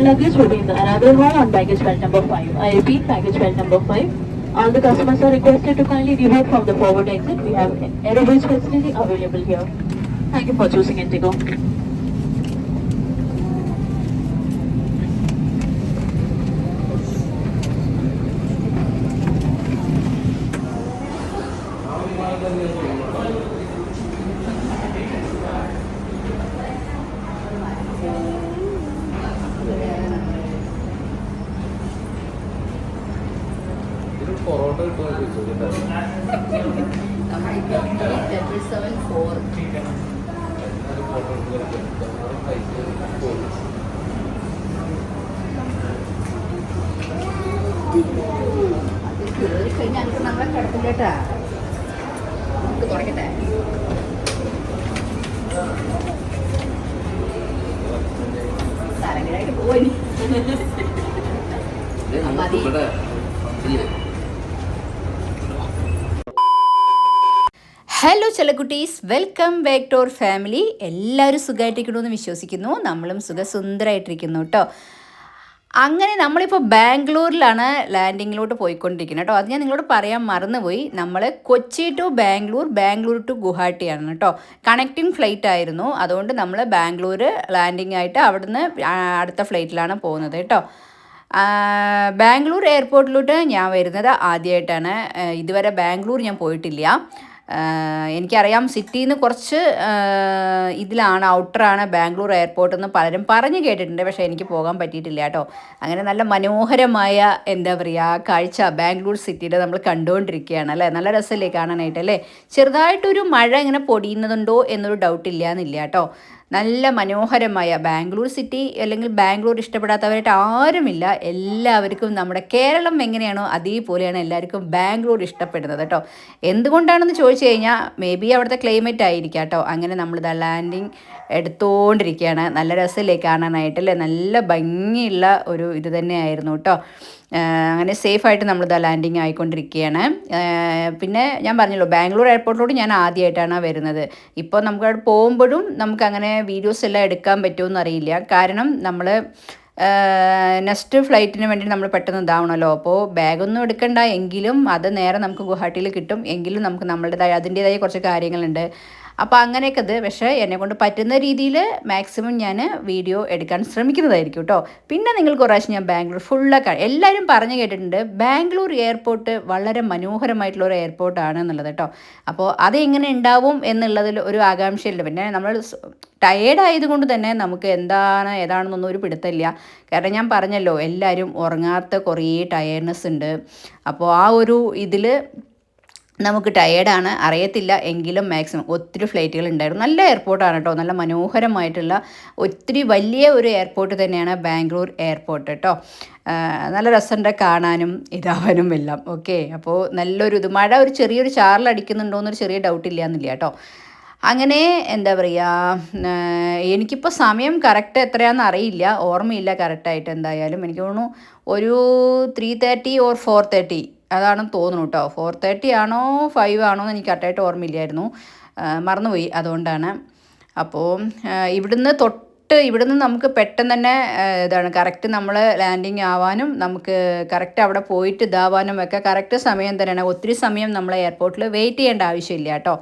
Luggage will be in the arrival hall on baggage belt number 5. I repeat, baggage belt number 5. All the customers are requested to kindly depart from the forward exit. We have aerobics facility available here. Thank you for choosing Indigo. Parotta കിട്ടുമോ? അത് കഴിഞ്ഞാൽ നമ്മളെ കിടക്കില്ലേട്ടാ, നമുക്ക് തുടങ്ങട്ടെ. തലങ്കിലായിട്ട് പോയി മതി. Hello ചെല്ലക്കുട്ടീസ്, welcome back to our family. എല്ലാവരും സുഖമായിട്ടിരിക്കണമെന്ന് വിശ്വസിക്കുന്നു. നമ്മളും സുഖസുന്ദരമായിട്ടിരിക്കുന്നു കേട്ടോ. അങ്ങനെ നമ്മളിപ്പോൾ ബാംഗ്ലൂരിലാണ് ലാൻഡിങ്ങിലോട്ട് പോയിക്കൊണ്ടിരിക്കുന്നത് കേട്ടോ. അത് ഞാൻ നിങ്ങളോട് പറയാൻ മറന്നുപോയി. നമ്മൾ കൊച്ചി ടു ബാംഗ്ലൂർ, ബാംഗ്ലൂർ ടു ഗുവാഹട്ടിയാണ് കേട്ടോ. കണക്റ്റിംഗ് ഫ്ലൈറ്റ് ആയിരുന്നു. അതുകൊണ്ട് നമ്മൾ ബാംഗ്ലൂർ ലാൻഡിങ് ആയിട്ട് അവിടുന്ന് അടുത്ത ഫ്ലൈറ്റിലാണ് പോകുന്നത് കേട്ടോ. ബാംഗ്ലൂർ എയർപോർട്ടിലോട്ട് ഞാൻ വരുന്നത് ആദ്യമായിട്ടാണ്. ഇതുവരെ ബാംഗ്ലൂർ ഞാൻ പോയിട്ടില്ല. എനിക്കറിയാം സിറ്റിയിൽ നിന്ന് കുറച്ച് ഇതിലാണ്, ഔട്ടറാണ് ബാംഗ്ലൂർ എയർപോർട്ട് എന്ന് പലരും പറഞ്ഞു കേട്ടിട്ടുണ്ട്. പക്ഷേ എനിക്ക് പോകാൻ പറ്റിയിട്ടില്ല കേട്ടോ. അങ്ങനെ നല്ല മനോഹരമായ എന്താ പറയുക കാഴ്ച ബാംഗ്ലൂർ സിറ്റിയിൽ നമ്മൾ കണ്ടുകൊണ്ടിരിക്കുകയാണ് അല്ലേ. നല്ല രസമല്ലേ കാണാനായിട്ട് അല്ലേ. ചെറുതായിട്ടൊരു മഴ ഇങ്ങനെ പൊടിയുന്നതുണ്ടോ എന്നൊരു ഡൗട്ടില്ല എന്നില്ല കേട്ടോ. നല്ല മനോഹരമായ ബാംഗ്ലൂർ സിറ്റി, അല്ലെങ്കിൽ ബാംഗ്ലൂർ ഇഷ്ടപ്പെടാത്തവരായിട്ട് ആരുമില്ല. എല്ലാവർക്കും നമ്മുടെ കേരളം എങ്ങനെയാണോ അതേപോലെയാണ് എല്ലാവർക്കും ബാംഗ്ലൂർ ഇഷ്ടപ്പെടുന്നത് കേട്ടോ. എന്തുകൊണ്ടാണെന്ന് ചോദിച്ചു കഴിഞ്ഞാൽ മേ ബി അവിടുത്തെ ക്ലൈമറ്റ് ആയിരിക്കാം കേട്ടോ. അങ്ങനെ നമ്മളിതാ ലാൻഡിങ് എടുത്തുകൊണ്ടിരിക്കുകയാണ്. നല്ല രസമല്ലേ കാണാനായിട്ടല്ലേ. നല്ല ഭംഗിയുള്ള ഒരു ഇത് തന്നെയായിരുന്നു കേട്ടോ. അങ്ങനെ സേഫായിട്ട് നമ്മളിതാ ലാൻഡിങ് ആയിക്കൊണ്ടിരിക്കുകയാണ്. പിന്നെ ഞാൻ പറഞ്ഞല്ലോ ബാംഗ്ലൂർ എയർപോർട്ടിലോട്ട് ഞാൻ ആദ്യമായിട്ടാണ് വരുന്നത്. ഇപ്പോൾ നമുക്ക് അവിടെ പോകുമ്പോഴും നമുക്കങ്ങനെ വീഡിയോസ് എല്ലാം എടുക്കാൻ പറ്റുമെന്ന് അറിയില്ല. കാരണം നമ്മൾ നെക്സ്റ്റ് ഫ്ലൈറ്റിന് വേണ്ടി നമ്മൾ പെട്ടെന്ന് ഇതാവണമല്ലോ. അപ്പോൾ ബാഗൊന്നും എടുക്കണ്ട എങ്കിലും അത് നേരെ നമുക്ക് ഗുവാഹട്ടിയിൽ കിട്ടും. എങ്കിലും നമുക്ക് നമ്മളുടേതായ അതിൻ്റേതായ കുറച്ച് കാര്യങ്ങളുണ്ട്. അപ്പോൾ അങ്ങനെയൊക്കെ ഇത് പക്ഷേ എന്നെക്കൊണ്ട് പറ്റുന്ന രീതിയിൽ മാക്സിമം ഞാൻ വീഡിയോ എടുക്കാൻ ശ്രമിക്കുന്നതായിരിക്കും കേട്ടോ. പിന്നെ നിങ്ങൾക്ക് ഒരു പ്രാവശ്യം ഞാൻ ബാംഗ്ലൂർ ഫുള്ളൊക്കെ എല്ലാവരും പറഞ്ഞു കേട്ടിട്ടുണ്ട് ബാംഗ്ലൂർ എയർപോർട്ട് വളരെ മനോഹരമായിട്ടുള്ള ഒരു എയർപോർട്ടാണ് എന്നുള്ളത് കേട്ടോ. അപ്പോൾ അതെങ്ങനെ ഉണ്ടാവും എന്നുള്ളതിൽ ഒരു ആകാംക്ഷയുണ്ട്. പിന്നെ നമ്മൾ ടയേർഡ് ആയതുകൊണ്ട് തന്നെ നമുക്ക് എന്താണ് ഏതാണെന്നൊന്നും ഒരു പിടുത്തമില്ല. കാരണം ഞാൻ പറഞ്ഞല്ലോ എല്ലാവരും ഉറങ്ങാത്ത കുറേ ടയേർഡ്നെസ് ഉണ്ട്. അപ്പോൾ ആ ഒരു ഇതിൽ നമുക്ക് ടയേർഡാണ് അറിയത്തില്ല. എങ്കിലും മാക്സിമം ഒത്തിരി ഫ്ലൈറ്റുകൾ ഉണ്ടായിരുന്നു. നല്ല എയർപോർട്ടാണ് കേട്ടോ. നല്ല മനോഹരമായിട്ടുള്ള ഒത്തിരി വലിയ ഒരു എയർപോർട്ട് തന്നെയാണ് ബാംഗ്ലൂർ എയർപോർട്ട് കേട്ടോ. നല്ല രസമുണ്ട് കാണാനും ഇതാവാനും എല്ലാം. ഓക്കെ, അപ്പോൾ നല്ലൊരു ഇത് മഴ ഒരു ചെറിയൊരു ചാറിലടിക്കുന്നുണ്ടോയെന്നൊരു ചെറിയ ഡൗട്ടില്ല എന്നില്ല കേട്ടോ. അങ്ങനെ എന്താ പറയുക, എനിക്കിപ്പോൾ സമയം കറക്റ്റ് എത്രയാണെന്ന് അറിയില്ല, ഓർമ്മയില്ല കറക്റ്റായിട്ട്. എന്തായാലും എനിക്ക് തോന്നുന്നു ഒരു 3:30 or 4:30 അതാണെന്ന് തോന്നുന്നു കേട്ടോ. 4:30 ആണോ 5 ആണോ എന്ന് എനിക്ക് കറക്റ്റായിട്ട് ഓർമ്മയില്ലായിരുന്നു, മറന്നുപോയി. അതുകൊണ്ടാണ്. അപ്പോൾ ഇവിടുന്ന് നമുക്ക് പെട്ടെന്ന് തന്നെ ഇതാണ് കറക്റ്റ് നമ്മൾ ലാൻഡിങ് ആവാനും നമുക്ക് കറക്റ്റ് അവിടെ പോയിട്ട് ഇതാവാനും ഒക്കെ കറക്റ്റ് സമയം തന്നെയാണ്. ഒത്തിരി സമയം നമ്മൾ എയർപോർട്ടിൽ വെയിറ്റ് ചെയ്യേണ്ട ആവശ്യമില്ല കേട്ടോ.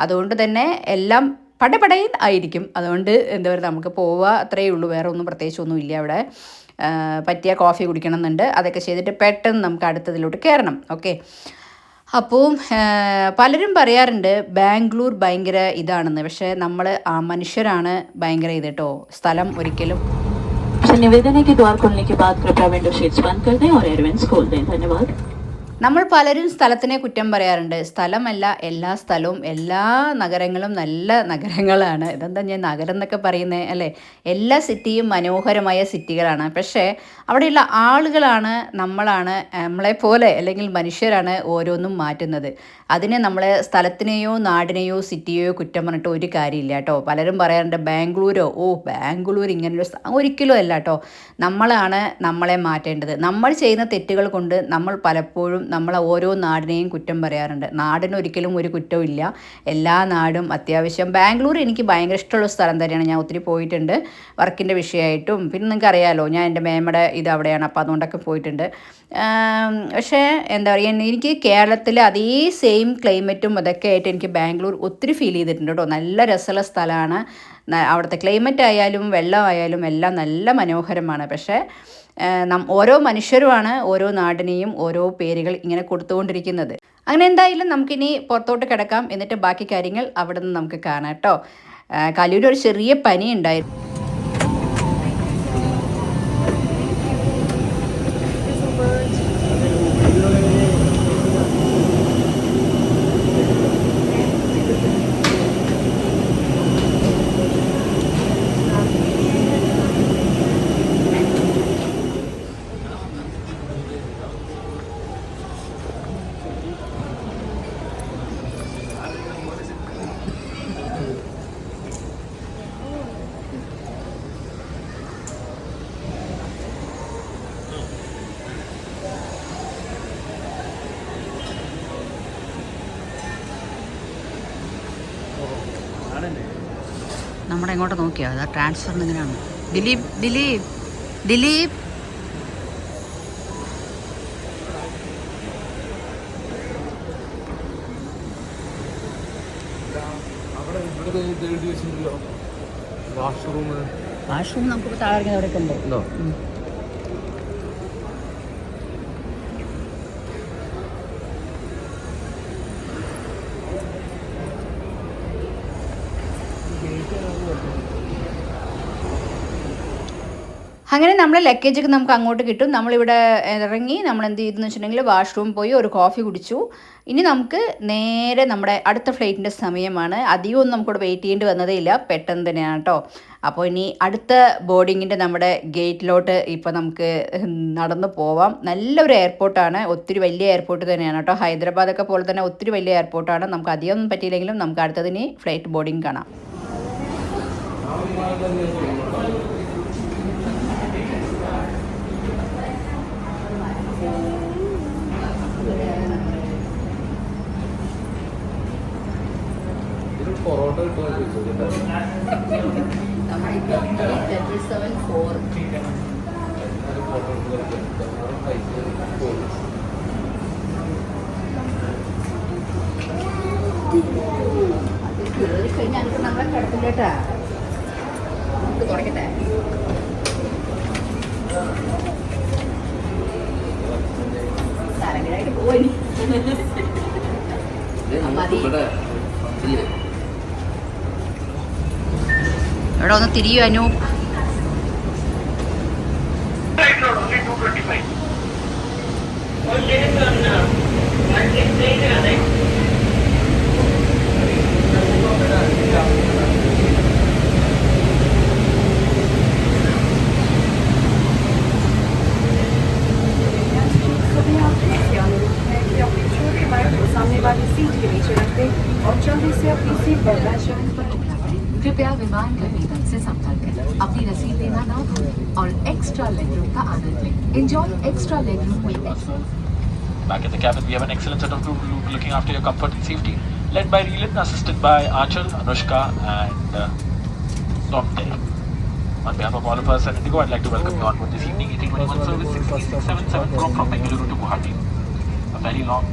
അതുകൊണ്ട് തന്നെ എല്ലാം പടപടയിൽ ആയിരിക്കും. അതുകൊണ്ട് എന്താ പറയുക നമുക്ക് പോവുക അത്രയേ ഉള്ളൂ. വേറെ ഒന്നും പ്രത്യേകിച്ചൊന്നും ഇല്ല അവിടെ. പറ്റിയ കോഫി കുടിക്കണം എന്നുണ്ട്, അതൊക്കെ ചെയ്തിട്ട് പെട്ടെന്ന് നമുക്ക് അടുത്തതിലോട്ട് കയറണം. ഓക്കെ, അപ്പോൾ പലരും പറയാറുണ്ട് ബാംഗ്ലൂർ ഭയങ്കര ഇതാണെന്ന്. പക്ഷേ നമ്മൾ മനുഷ്യരാണ് ഭയങ്കര ഇത് കേട്ടോ. സ്ഥലം ഒരിക്കലും निवेदन है कि द्वार खोलने के बाद कृपया विंडो शीट्स बंद कर दें और एयर वेंट्स खोल दें. धन्यवाद. നമ്മൾ പലരും സ്ഥലത്തിനെ കുറ്റം പറയാറുണ്ട്. സ്ഥലമല്ല, എല്ലാ സ്ഥലവും എല്ലാ നഗരങ്ങളും നല്ല നഗരങ്ങളാണ്. ഇതെന്താ ഞാൻ നഗരം എന്നൊക്കെ പറയുന്നത് അല്ലേ. എല്ലാ സിറ്റിയും മനോഹരമായ സിറ്റികളാണ്. പക്ഷേ അവിടെയുള്ള ആളുകളാണ് നമ്മളെപ്പോലെ അല്ലെങ്കിൽ മനുഷ്യരാണ് ഓരോന്നും മാറ്റുന്നത്. അതിനെ നമ്മൾ സ്ഥലത്തിനെയോ നാടിനെയോ സിറ്റിയെയോ കുറ്റം പറഞ്ഞിട്ട് ഒരു കാര്യമില്ല കേട്ടോ. പലരും പറയാറുണ്ട് ബാംഗ്ലൂരോ, ബാംഗ്ലൂർ ഇങ്ങനൊരു ഒരിക്കലും അല്ല കേട്ടോ. നമ്മളാണ് നമ്മളെ മാറ്റേണ്ടത്. നമ്മൾ ചെയ്യുന്ന തെറ്റുകൾ കൊണ്ട് നമ്മൾ പലപ്പോഴും നമ്മളെ ഓരോ നാടിനെയും കുറ്റം പറയാറുണ്ട്. നാടിനൊരിക്കലും ഒരു കുറ്റവും ഇല്ല. എല്ലാ നാടും അത്യാവശ്യം. ബാംഗ്ലൂർ എനിക്ക് ഭയങ്കര ഇഷ്ടമുള്ള സ്ഥലം തന്നെയാണ്. ഞാൻ ഒത്തിരി പോയിട്ടുണ്ട് വർക്കിൻ്റെ വിഷയമായിട്ടും. പിന്നെ നിങ്ങൾക്ക് അറിയാമല്ലോ, ഞാൻ എൻ്റെ മേമയുടെ ഇത് അവിടെയാണ്, അപ്പോൾ അതുകൊണ്ടൊക്കെ പോയിട്ടുണ്ട്. പക്ഷേ എന്താ പറയുക, എനിക്ക് കേരളത്തിലെ അതേ സെയിം ക്ലൈമറ്റും അതൊക്കെ ആയിട്ട് എനിക്ക് ബാംഗ്ലൂർ ഒത്തിരി ഫീൽ ചെയ്തിട്ടുണ്ട് കേട്ടോ. നല്ല രസമുള്ള സ്ഥലമാണ്. അവിടുത്തെ ക്ലൈമറ്റ് ആയാലും വെള്ളമായാലും എല്ലാം നല്ല മനോഹരമാണ്. പക്ഷേ ഓരോ മനുഷ്യരുമാണ് ഓരോ നാടിനെയും ഓരോ പേരുകൾ ഇങ്ങനെ കൊടുത്തുകൊണ്ടിരിക്കുന്നത്. അങ്ങനെ എന്തായാലും നമുക്കിനി പുറത്തോട്ട് കിടക്കാം, എന്നിട്ട് ബാക്കി കാര്യങ്ങൾ അവിടെ നിന്ന് നമുക്ക് കാണാം കേട്ടോ. കലൂര് ഒരു ചെറിയ പനി ഉണ്ടായിരുന്നു. നമ്മുടെ ഇങ്ങോട്ട് നോക്കിയാ അതാ ട്രാൻസ്ഫർ ഇങ്ങനെയാണ്. ദിലീപ് ദിലീപ് ദിലീപ് വാഷ്റൂം നമുക്ക് താഴെ അവിടെ ഉണ്ടോ? അങ്ങനെ നമ്മളെ ലഗേജൊക്കെ നമുക്ക് അങ്ങോട്ട് കിട്ടും. നമ്മളിവിടെ ഇറങ്ങി നമ്മൾ എന്ത് ചെയ്തെന്ന് വെച്ചിട്ടുണ്ടെങ്കിൽ വാഷ്റൂം പോയി ഒരു കോഫി കുടിച്ചു. ഇനി നമുക്ക് നേരെ നമ്മുടെ അടുത്ത ഫ്ലൈറ്റിൻ്റെ സമയമാണ്. അധികമൊന്നും നമുക്കിവിടെ വെയിറ്റ് ചെയ്യേണ്ടി വന്നതേ ഇല്ല, പെട്ടെന്ന് തന്നെയാണ് കേട്ടോ. അപ്പോൾ ഇനി അടുത്ത ബോർഡിങ്ങിൻ്റെ നമ്മുടെ ഗേറ്റിലോട്ട് ഇപ്പോൾ നമുക്ക് നടന്നു പോവാം. നല്ലൊരു എയർപോർട്ടാണ്, ഒത്തിരി വലിയ എയർപോർട്ട് തന്നെയാണ് കേട്ടോ. ഹൈദരാബാദൊക്കെ പോലെ തന്നെ ഒത്തിരി വലിയ എയർപോർട്ടാണ്. നമുക്ക് അധികമൊന്നും പറ്റിയില്ലെങ്കിലും നമുക്ക് അടുത്തതിന് ഫ്ലൈറ്റ് ബോർഡിങ് കാണാം. പൊറോട്ട കിട്ടുമോ ചോദിച്ചോ. നമ്മളെ കിടക്കില്ലേട്ടാ, നമുക്ക് തുടങ്ങട്ടെ. തലകിലായിട്ട് പോയി ഇവിടെ ഒന്ന് തിരിയൂ അനു. कृपया विमान वेतन से संपर्क करें, अपनी रसीद लेना ना भूलें और एक्स्ट्रा लेगरूम का आनंद लें. Enjoy extra legroom with excellence. Back in the cabin, we have an excellent set of crew looking after your comfort and safety, led by Reelan, assisted by Achal, Anushka, and Domte. On behalf of all of us at Indigo, I'd like to welcome you on board this evening A321 service 6677 from Bengaluru to Guwahati. A very long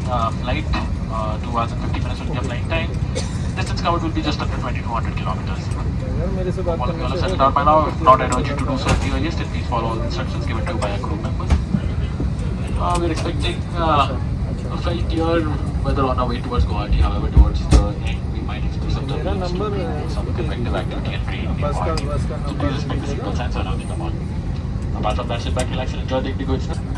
flight, 2 hours and 50 minutes will be your flight time. Distance covered will be just under 2200 kilometers. All of you are settled out by now. If not, I urge you to do so at the earliest and please follow all the instructions given to you by our crew members. We're expecting a flight here, whether on our way towards Guwahati, however towards the end, we might experience some turbulence, some convective activity and rain in Guwahati. So please respect the signal signs surrounding the morning. Apart from that, sit back, relax and enjoy the Indigo experience.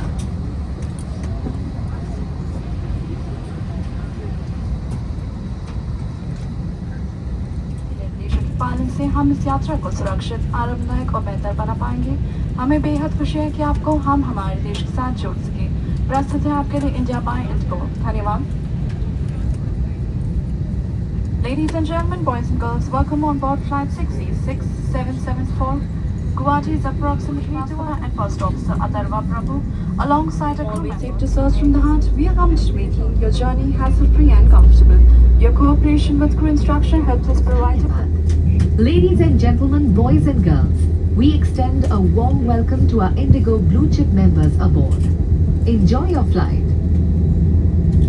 पालन से हम इस यात्रा को सुरक्षित, आरामदायक और बेहतर बना पाएंगे. हमें बेहद खुशी है कि आपको हम हमारे देश के साथ जोड़ सके. प्रस्तुत है आपके लिए इंडिया बाय इंडिगो. धन्यवाद. Ladies and gentlemen, boys and girls, welcome on board flight 66774 Guwahati is approximately 2 hours and First Officer Atharva Prabhu alongside a crew member. Safe to search from the heart. We are committed to making your journey hassle-free and comfortable. Your cooperation with crew instruction helps us provide a Ladies and gentlemen, boys and girls, we extend a warm welcome to our Indigo Blue Chip members aboard. Enjoy your flight.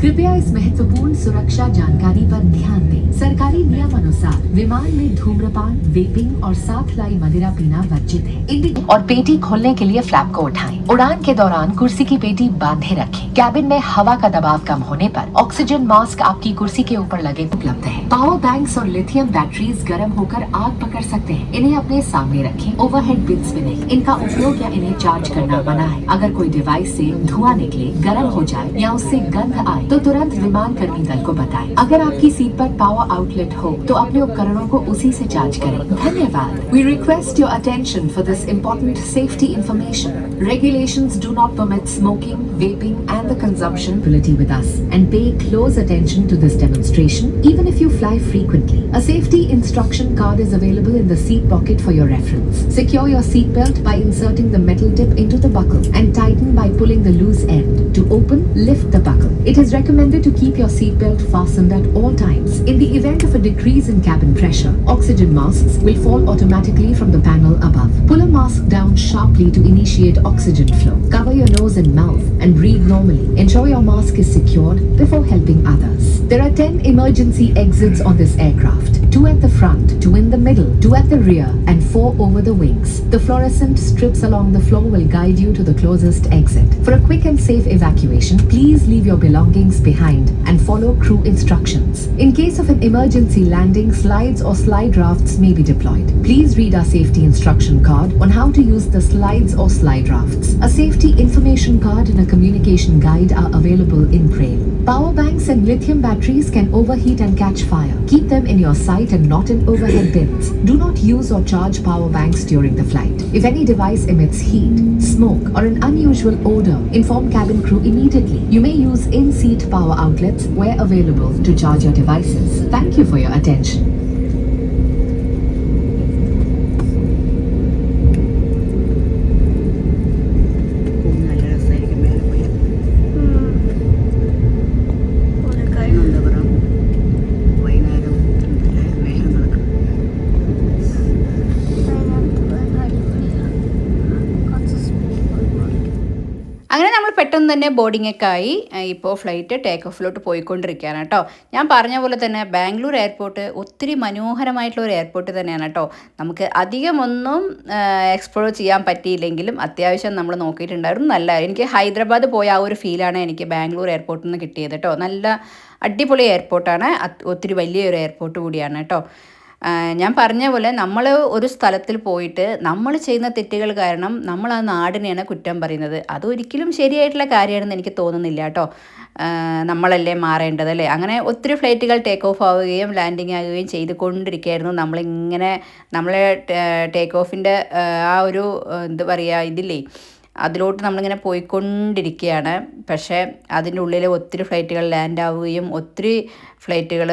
कृपया इस महत्वपूर्ण सुरक्षा जानकारी पर ध्यान दें। सरकारी नियमानुसार विमान में धूम्रपान, वेपिंग और साथ लाई मदिरा पीना वर्जित है। और पेटी खोलने के लिए फ्लैप को उठाएं। उड़ान के दौरान कुर्सी की पेटी बांधे रखें। कैबिन में हवा का दबाव कम होने पर ऑक्सीजन मास्क आपकी कुर्सी के ऊपर लगे उपलब्ध है। पावर बैंक्स और लिथियम बैटरीज गर्म होकर आग पकड़ सकते हैं। इन्हें अपने सामने रखें, ओवरहेड बिन्स में नहीं। इनका उपयोग या इन्हें चार्ज करना मना है। अगर कोई डिवाइस से धुआं निकले, गर्म हो जाए या उससे गंध आए तो तुरंत विमान कर्मी दल को बताएं। अगर आपकी सीट पर पावर आउटलेट हो तो अपने उपकरणों को उसी से चार्ज करें। धन्यवाद। We request your attention for this important safety information. Regulations do not permit smoking, vaping and the consumption with us and pay close attention to this demonstration even if you fly frequently. A safety instruction card is available in the seat pocket for your reference. Secure your seat belt by inserting the metal tip into the buckle and tighten by pulling the loose end. To open, lift the buckle. It is recommended to keep your seat belt fastened at all times. In the event of a decrease in cabin pressure, oxygen masks will fall automatically from the panel above. Pull a mask down sharply to initiate oxygen flow. Cover your nose and mouth and breathe normally. Ensure your mask is secured before helping others. There are 10 emergency exits on this aircraft. 2 at the front, 2 in the middle, 2 at the rear and 4 over the wings. The fluorescent strips along the floor will guide you to the closest exit. For a quick and safe evacuation, please leave your belongings behind and follow crew instructions. In case of an emergency landing, slides or slide rafts may be deployed. Please read our safety instruction card on how to use the slides or slide rafts. A safety information card and a communication guide are available in Braille. Power banks and lithium batteries can overheat and catch fire. Keep them in your sight and not in overhead bins. Do not use or charge power banks during the flight. If any device emits heat, smoke or an unusual odor, inform cabin crew immediately. You may use in-seat power outlets where available to charge your devices. Thank you for your attention. അങ്ങനെ നമ്മൾ പെട്ടെന്ന് തന്നെ boarding ഒക്കെ ആയി. ഇപ്പോൾ flight take ഓഫിലോട്ട് പോയിക്കൊണ്ടിരിക്കുകയാണ് കേട്ടോ. ഞാൻ പറഞ്ഞ പോലെ തന്നെ ബാംഗ്ലൂർ എയർപോർട്ട് ഒത്തിരി മനോഹരമായിട്ടുള്ള ഒരു എയർപോർട്ട് തന്നെയാണ് കേട്ടോ. നമുക്ക് അധികമൊന്നും എക്സ്പ്ലോർ ചെയ്യാൻ പറ്റിയില്ലെങ്കിലും അത്യാവശ്യം നമ്മൾ നോക്കിയിട്ടുണ്ടായിരുന്നു. നല്ല എനിക്ക് ഹൈദരാബാദ് പോയ ആ ഒരു ഫീലാണ് എനിക്ക് ബാംഗ്ലൂർ എയർപോർട്ടിൽ നിന്ന് കിട്ടിയത് കേട്ടോ. നല്ല അടിപൊളി എയർപോർട്ടാണ്, ഒത്തിരി വലിയൊരു എയർപോർട്ട് കൂടിയാണ് കേട്ടോ. ഞാൻ പറഞ്ഞ പോലെ നമ്മൾ ഒരു സ്ഥലത്തിൽ പോയിട്ട് നമ്മൾ ചെയ്യുന്ന തെറ്റുകൾ കാരണം നമ്മൾ ആ നാടിനെയാണ് കുറ്റം പറയുന്നത്. അതൊരിക്കലും ശരിയായിട്ടുള്ള കാര്യമാണെന്ന് എനിക്ക് തോന്നുന്നില്ല കേട്ടോ. നമ്മളല്ലേ മാറേണ്ടത് അല്ലേ. അങ്ങനെ ഒത്തിരി ഫ്ലൈറ്റുകൾ ടേക്ക് ഓഫ് ആവുകയും ലാൻഡിങ് ആവുകയും ചെയ്തുകൊണ്ടിരിക്കുകയായിരുന്നു. നമ്മളെ ടേക്ക് ഓഫിൻ്റെ ആ ഒരു എന്താ പറയുക ഇതില്ലേ, അതിലോട്ട് നമ്മളിങ്ങനെ പോയിക്കൊണ്ടിരിക്കുകയാണ്. പക്ഷേ അതിൻ്റെ ഉള്ളിൽ ഒത്തിരി ഫ്ലൈറ്റുകൾ ലാൻഡ് ആവുകയും ഒത്തിരി ഫ്ലൈറ്റുകൾ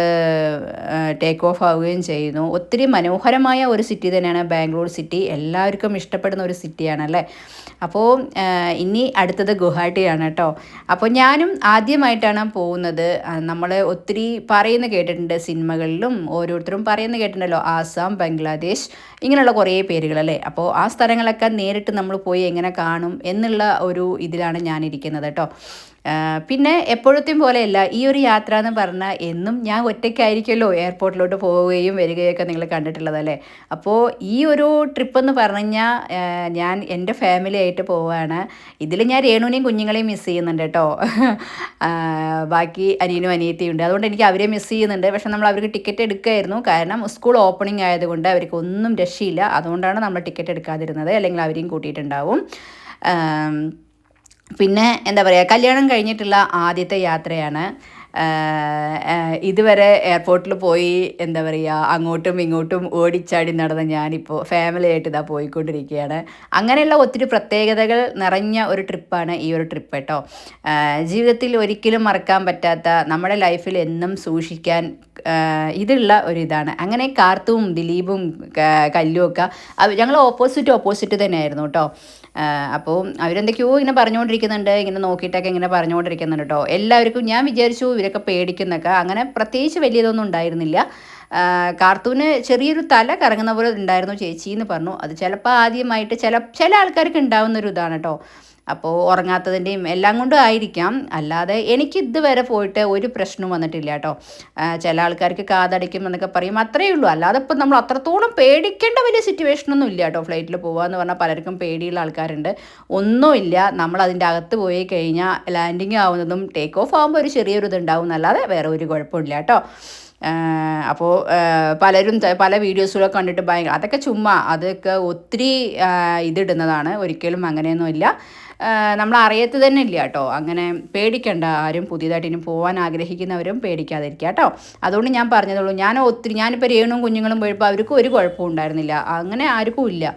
ടേക്ക് ഓഫ് ആവുകയും ചെയ്യുന്നു. ഒത്തിരി മനോഹരമായ ഒരു സിറ്റി തന്നെയാണ് ബാംഗ്ലൂർ സിറ്റി. എല്ലാവർക്കും ഇഷ്ടപ്പെടുന്ന ഒരു സിറ്റിയാണല്ലേ. അപ്പോൾ ഇനി അടുത്തത് ഗുവാഹട്ടിയാണ് കേട്ടോ. അപ്പോൾ ഞാനും ആദ്യമായിട്ടാണ് പോകുന്നത്. നമ്മൾ ഒത്തിരി പറയുന്ന കേട്ടിട്ടുണ്ട്, സിനിമകളിലും ഓരോരുത്തരും പറയുന്ന കേട്ടിട്ടുണ്ടല്ലോ, ആസാം, ബംഗ്ലാദേശ്, ഇങ്ങനെയുള്ള കുറേ പേരുകളല്ലേ. അപ്പോൾ ആ സ്ഥലങ്ങളൊക്കെ നേരിട്ട് നമ്മൾ പോയി എങ്ങനെ കാണും എന്നുള്ള ഒരു ഇതിലാണ് ഞാനിരിക്കുന്നത് കേട്ടോ. പിന്നെ എപ്പോഴത്തെയും പോലെയല്ല ഈ ഒരു യാത്ര എന്ന് പറഞ്ഞാൽ എന്നും ഞാൻ ഒറ്റയ്ക്കായിരിക്കുമല്ലോ എയർപോർട്ടിലോട്ട് പോവുകയും വരികയൊക്കെ നിങ്ങൾ കണ്ടിട്ടുള്ളതല്ലേ. അപ്പോൾ ഈ ഒരു ട്രിപ്പ് എന്ന് പറഞ്ഞു കഴിഞ്ഞാൽ ഞാൻ എൻ്റെ ഫാമിലി ആയിട്ട് പോവുകയാണ്. ഇതിൽ ഞാൻ രേണുവിനെയും കുഞ്ഞുങ്ങളെയും മിസ് ചെയ്യുന്നുണ്ട് കേട്ടോ. ബാക്കി അനിയനും അനിയത്തിയും ഉണ്ട്, അതുകൊണ്ട് എനിക്ക് അവരെ മിസ് ചെയ്യുന്നുണ്ട്. പക്ഷെ നമ്മൾ അവർക്ക് ടിക്കറ്റ് എടുക്കുമായിരുന്നു, കാരണം സ്കൂൾ ഓപ്പണിംഗ് ആയതുകൊണ്ട് അവർക്ക് ഒന്നും രക്ഷയില്ല. അതുകൊണ്ടാണ് നമ്മൾ ടിക്കറ്റ് എടുക്കാതിരുന്നത്, അല്ലെങ്കിൽ അവരെയും കൂട്ടിയിട്ടുണ്ടാവും. പിന്നെ എന്താ പറയുക, കല്യാണം കഴിഞ്ഞിട്ടുള്ള ആദ്യത്തെ യാത്രയാണ്. ഇതുവരെ എയർപോർട്ടിൽ പോയി എന്താ പറയുക അങ്ങോട്ടും ഇങ്ങോട്ടും ഓടിച്ചാടി നടന്ന ഞാനിപ്പോൾ ഫാമിലിയായിട്ട് ഇതാ പോയിക്കൊണ്ടിരിക്കുകയാണ്. അങ്ങനെയുള്ള ഒത്തിരി പ്രത്യേകതകൾ നിറഞ്ഞ ഒരു ട്രിപ്പാണ് ഈ ഒരു ട്രിപ്പ് കേട്ടോ. ജീവിതത്തിൽ ഒരിക്കലും മറക്കാൻ പറ്റാത്ത, നമ്മുടെ ലൈഫിൽ എന്നും സൂക്ഷിക്കാൻ ഇതുള്ള ഒരിതാണ്. അങ്ങനെ കാർത്തും ദിലീപും കല്ലും ഒക്കെ ഞങ്ങൾ ഓപ്പോസിറ്റ് തന്നെയായിരുന്നു കേട്ടോ. അപ്പോൾ അവരെന്തൊക്കെയോ ഇങ്ങനെ പറഞ്ഞുകൊണ്ടിരിക്കുന്നുണ്ട്, ഇങ്ങനെ നോക്കിയിട്ടൊക്കെ ഇങ്ങനെ പറഞ്ഞുകൊണ്ടിരിക്കുന്നുണ്ട് കേട്ടോ. എല്ലാവർക്കും ഞാൻ വിചാരിച്ചു ഇവരൊക്കെ പേടിക്കുന്നൊക്കെ, അങ്ങനെ പ്രത്യേകിച്ച് വലിയതൊന്നും ഉണ്ടായിരുന്നില്ല. കാർത്തൂന് ചെറിയൊരു തല കറങ്ങുന്ന പോലെ ഉണ്ടായിരുന്നു ചേച്ചി എന്ന് പറഞ്ഞു. അത് ചിലപ്പോൾ ആദ്യമായിട്ട് ചില ആൾക്കാർക്ക് ഉണ്ടാവുന്നൊരു ഇതാണ് കേട്ടോ. അപ്പോൾ ഉറങ്ങാത്തതിൻ്റെയും എല്ലാം കൊണ്ടും ആയിരിക്കാം, അല്ലാതെ എനിക്ക് ഇതുവരെ പോയിട്ട് ഒരു പ്രശ്നവും വന്നിട്ടില്ല കേട്ടോ. ചില ആൾക്കാർക്ക് കാതടിക്കും എന്നൊക്കെ പറയും, അത്രയേ ഉള്ളൂ. അല്ലാതെ ഇപ്പം നമ്മൾ അത്രത്തോളം പേടിക്കേണ്ട വലിയ സിറ്റുവേഷനൊന്നും ഇല്ല കേട്ടോ. ഫ്ലൈറ്റിൽ പോകാമെന്ന് പറഞ്ഞാൽ പലർക്കും പേടിയുള്ള ആൾക്കാരുണ്ട്. ഒന്നുമില്ല, നമ്മൾ അതിൻ്റെ അകത്ത് പോയി കഴിഞ്ഞാൽ ലാൻഡിങ് ആവുന്നതും ടേക്ക് ഓഫ് ആകുമ്പോൾ ഒരു ചെറിയൊരു ഇതുണ്ടാവും എന്നല്ലാതെ വേറെ ഒരു കുഴപ്പമില്ല കേട്ടോ. അപ്പോൾ പലരും പല വീഡിയോസുകളൊക്കെ കണ്ടിട്ട് ഭയങ്കര അതൊക്കെ ചുമ്മാ, അതൊക്കെ ഒത്തിരി ഇതിടുന്നതാണ്. ഒരിക്കലും അങ്ങനെയൊന്നുമില്ല. നമ്മൾ അറിയത്ത് തന്നെ ഇല്ല കേട്ടോ. അങ്ങനെ പേടിക്കണ്ട ആരും. പുതിയതായിട്ട് ഇനി പോകാൻ ആഗ്രഹിക്കുന്നവരും പേടിക്കാതിരിക്കുക കേട്ടോ. അതുകൊണ്ട് ഞാൻ പറഞ്ഞതുള്ളൂ. ഞാനിപ്പോൾ രേണുവും കുഞ്ഞുങ്ങളും പോയപ്പോൾ അവർക്കും ഒരു കുഴപ്പവും ഉണ്ടായിരുന്നില്ല. അങ്ങനെ ആർക്കും ഇല്ല.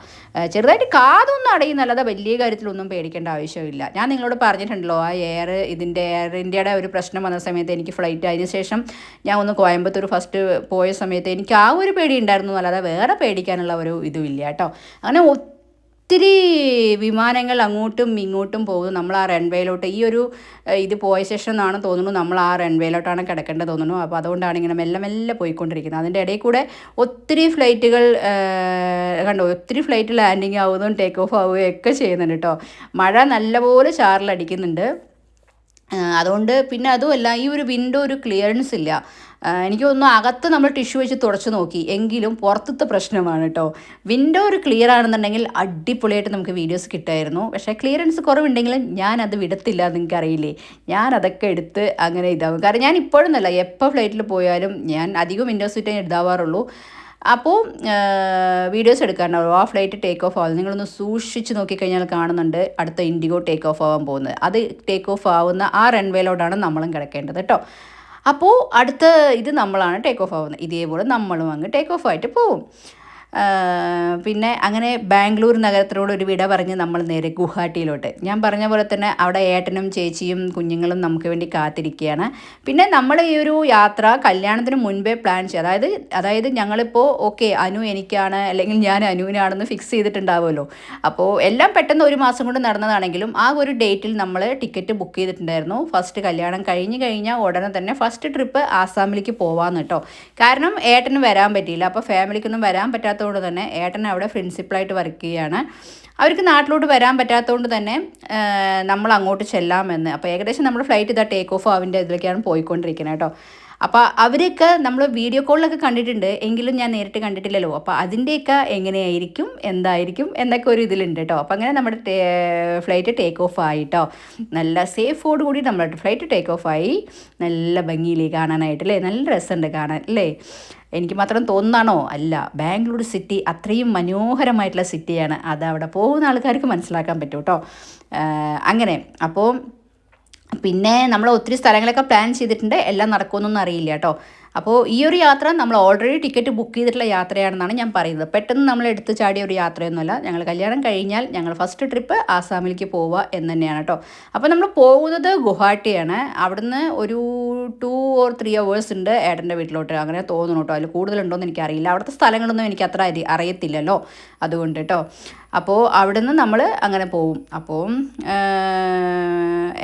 ചെറുതായിട്ട് കാതൊന്നും അടയുന്നല്ലാതെ വലിയ കാര്യത്തിലൊന്നും പേടിക്കേണ്ട ആവശ്യമില്ല. ഞാൻ നിങ്ങളോട് പറഞ്ഞിട്ടുണ്ടല്ലോ, ആ എയർ ഇന്ത്യയുടെ ഒരു പ്രശ്നം വന്ന സമയത്ത് എനിക്ക് ഫ്ലൈറ്റ് അതിന് ശേഷം ഞാൻ ഒന്ന് കോയമ്പത്തൂർ ഫസ്റ്റ് പോയ സമയത്ത് എനിക്ക് ആ ഒരു പേടി ഉണ്ടായിരുന്നു, അല്ലാതെ വേറെ പേടിക്കാനുള്ള ഒരു ഇതും ഇല്ല കേട്ടോ. അങ്ങനെ ഒത്തിരി വിമാനങ്ങൾ അങ്ങോട്ടും ഇങ്ങോട്ടും പോകുന്നു. നമ്മൾ ആ റൺവേയിലോട്ട് ഈ ഒരു ഇത് പോയ ശേഷം എന്നാണ് തോന്നുന്നു നമ്മൾ ആ റൺവേയിലോട്ടാണ് കിടക്കേണ്ടത് തോന്നുന്നു. അപ്പോൾ അതുകൊണ്ടാണ് ഇങ്ങനെ മെല്ലെ മെല്ലെ പോയിക്കൊണ്ടിരിക്കുന്നത്. അതിൻ്റെ ഇടയിൽ കൂടെ ഒത്തിരി ഫ്ലൈറ്റുകൾ കണ്ടോ, ഒത്തിരി ഫ്ലൈറ്റ് ലാൻഡിങ് ആവുന്നതും ടേക്ക് ഓഫ് ആവുകയും ഒക്കെ ചെയ്യുന്നുണ്ട് കേട്ടോ. മഴ നല്ലപോലെ ചാറിലടിക്കുന്നുണ്ട്. അതുകൊണ്ട് പിന്നെ അതുമല്ല, ഈ ഒരു വിൻഡോ ഒരു ക്ലിയറൻസ് ഇല്ല. എനിക്ക് തോന്നുന്നു അകത്ത് നമ്മൾ ടിഷ്യൂ വെച്ച് തുടച്ച് നോക്കി, എങ്കിലും പുറത്തത്തെ പ്രശ്നമാണ് കേട്ടോ. വിൻഡോ ഒരു ക്ലിയർ ആണെന്നുണ്ടെങ്കിൽ അടിപൊളിയായിട്ട് നമുക്ക് വീഡിയോസ് കിട്ടുമായിരുന്നു. പക്ഷേ ക്ലിയറൻസ് കുറവുണ്ടെങ്കിലും ഞാനത് വിടത്തില്ല, നിങ്ങൾക്ക് അറിയില്ലേ. ഞാനതൊക്കെ എടുത്ത് അങ്ങനെ ഇതാവും. കാരണം ഞാൻ ഇപ്പോഴൊന്നുമല്ല, എപ്പോൾ ഫ്ലൈറ്റിൽ പോയാലും ഞാൻ അധികം വിൻഡോ സീറ്റേ എടുത്താവാറുള്ളൂ. അപ്പോൾ വീഡിയോസ് എടുക്കാനുണ്ടാവും. ആ ഫ്ലൈറ്റ് ടേക്ക് ഓഫ് ആവുന്നത് നിങ്ങളൊന്ന് സൂക്ഷിച്ച് നോക്കിക്കഴിഞ്ഞാൽ കാണുന്നുണ്ട്. അടുത്ത ഇൻഡിഗോ ടേക്ക് ഓഫ് ആവാൻ പോകുന്നത്. അത് ടേക്ക് ഓഫ് ആവുന്ന ആ റൺവേയിലോട്ടാണ് നമ്മളും കിടക്കേണ്ടത് കേട്ടോ. അപ്പോൾ അടുത്ത ഇത് നമ്മളാണ് ടേക്ക് ഓഫ് ആവുന്നത്. ഇതേപോലെ നമ്മളും അങ്ങ് ടേക്ക് ഓഫ് ആയിട്ട് പോവും. പിന്നെ അങ്ങനെ ബാംഗ്ലൂർ നഗരത്തിനോട് ഒരു വിട പറഞ്ഞ് നമ്മൾ നേരെ ഗുവാഹട്ടിയിലോട്ട്. ഞാൻ പറഞ്ഞ പോലെ തന്നെ അവിടെ ഏട്ടനും ചേച്ചിയും കുഞ്ഞുങ്ങളും നമുക്ക് വേണ്ടി കാത്തിരിക്കുകയാണ്. പിന്നെ നമ്മൾ ഈ ഒരു യാത്ര കല്യാണത്തിന് മുൻപേ പ്ലാൻ ചെയ്യും. അതായത് ഞങ്ങളിപ്പോൾ ഓക്കെ അനു എനിക്കാണ് അല്ലെങ്കിൽ ഞാൻ അനുവിനാണെന്ന് ഫിക്സ് ചെയ്തിട്ടുണ്ടാവുമല്ലോ. അപ്പോൾ എല്ലാം പെട്ടെന്ന് ഒരു മാസം കൊണ്ട് നടന്നതാണെങ്കിലും ആ ഒരു ഡേറ്റിൽ നമ്മൾ ടിക്കറ്റ് ബുക്ക് ചെയ്തിട്ടുണ്ടായിരുന്നു. ഫസ്റ്റ് കല്യാണം കഴിഞ്ഞാൽ ഉടനെ തന്നെ ഫസ്റ്റ് ട്രിപ്പ് ആസാമിലേക്ക് പോവാമെന്ന് കേട്ടോ. കാരണം ഏട്ടന് വരാൻ പറ്റിയില്ല. അപ്പോൾ ഫാമിലിക്കൊന്നും വരാൻ പറ്റാത്ത കൊണ്ട് തന്നെ ഏട്ടൻ അവിടെ പ്രിൻസിപ്പളായിട്ട് വർക്ക് ചെയ്യുകയാണ്. അവർക്ക് നാട്ടിലോട്ട് വരാൻ പറ്റാത്തതുകൊണ്ട് തന്നെ നമ്മൾ അങ്ങോട്ട് ചെല്ലാമെന്ന്. അപ്പോൾ ഏകദേശം നമ്മുടെ ഫ്ലൈറ്റ് ഇതാ ടേക്ക് ഓഫ് ആവിൻ്റെ ഇതിലേക്കാണ് പോയിക്കൊണ്ടിരിക്കുന്നത് കേട്ടോ. അപ്പോൾ അവരെയൊക്കെ നമ്മൾ വീഡിയോ കോളിലൊക്കെ കണ്ടിട്ടുണ്ട്, എങ്കിലും ഞാൻ നേരിട്ട് കണ്ടിട്ടില്ലല്ലോ. അപ്പോൾ അതിൻ്റെയൊക്കെ എങ്ങനെയായിരിക്കും എന്തായിരിക്കും എന്നൊക്കെ ഒരു ഇതിലുണ്ട് കേട്ടോ. അപ്പോൾ അങ്ങനെ നമ്മുടെ ഫ്ലൈറ്റ് ടേക്ക് ഓഫ് ആയിട്ടോ. നല്ല സേഫോട് കൂടി നമ്മുടെ ഫ്ലൈറ്റ് ടേക്ക് ഓഫ് ആയി. നല്ല ഭംഗിയിലേ കാണാനായിട്ട് അല്ലേ, നല്ല രസമുണ്ട് കാണാൻ അല്ലേ. എനിക്ക് മാത്രം തോന്നുന്നാണോ? അല്ല, ബാംഗ്ലൂർ സിറ്റി അത്രയും മനോഹരമായിട്ടുള്ള സിറ്റിയാണ്. അത് അവിടെ പോകുന്ന ആൾക്കാർക്ക് മനസ്സിലാക്കാൻ പറ്റും കേട്ടോ. അങ്ങനെ അപ്പോൾ പിന്നെ നമ്മൾ ഒത്തിരി സ്ഥലങ്ങളൊക്കെ പ്ലാൻ ചെയ്തിട്ടുണ്ട്. എല്ലാം നടക്കുമെന്നൊന്നും അറിയില്ല കേട്ടോ. അപ്പോൾ ഈ ഒരു യാത്ര നമ്മൾ ഓൾറെഡി ടിക്കറ്റ് ബുക്ക് ചെയ്തിട്ടുള്ള യാത്രയാണെന്നാണ് ഞാൻ പറയുന്നത്. പെട്ടെന്ന് നമ്മൾ എടുത്ത് ചാടിയ ഒരു യാത്രയൊന്നുമല്ല. ഞങ്ങൾ കല്യാണം കഴിഞ്ഞാൽ ഞങ്ങൾ ഫസ്റ്റ് ട്രിപ്പ് ആസാമിലേക്ക് പോവുക എന്ന് തന്നെയാണ് കേട്ടോ. അപ്പോൾ നമ്മൾ പോകുന്നത് ഗുവാഹട്ടിയാണ്. അവിടുന്ന് ഒരു 2 or 3 hours ഉണ്ട് ഏട്ടൻ്റെ വീട്ടിലോട്ട്, അങ്ങനെ തോന്നുന്നു കേട്ടോ. അതിൽ കൂടുതലുണ്ടോയെന്ന് എനിക്കറിയില്ല. അവിടുത്തെ സ്ഥലങ്ങളൊന്നും എനിക്ക് അത്ര അറിയത്തില്ലല്ലോ, അതുകൊണ്ട് കേട്ടോ. അപ്പോൾ അവിടുന്ന് നമ്മൾ അങ്ങനെ പോവും. അപ്പോൾ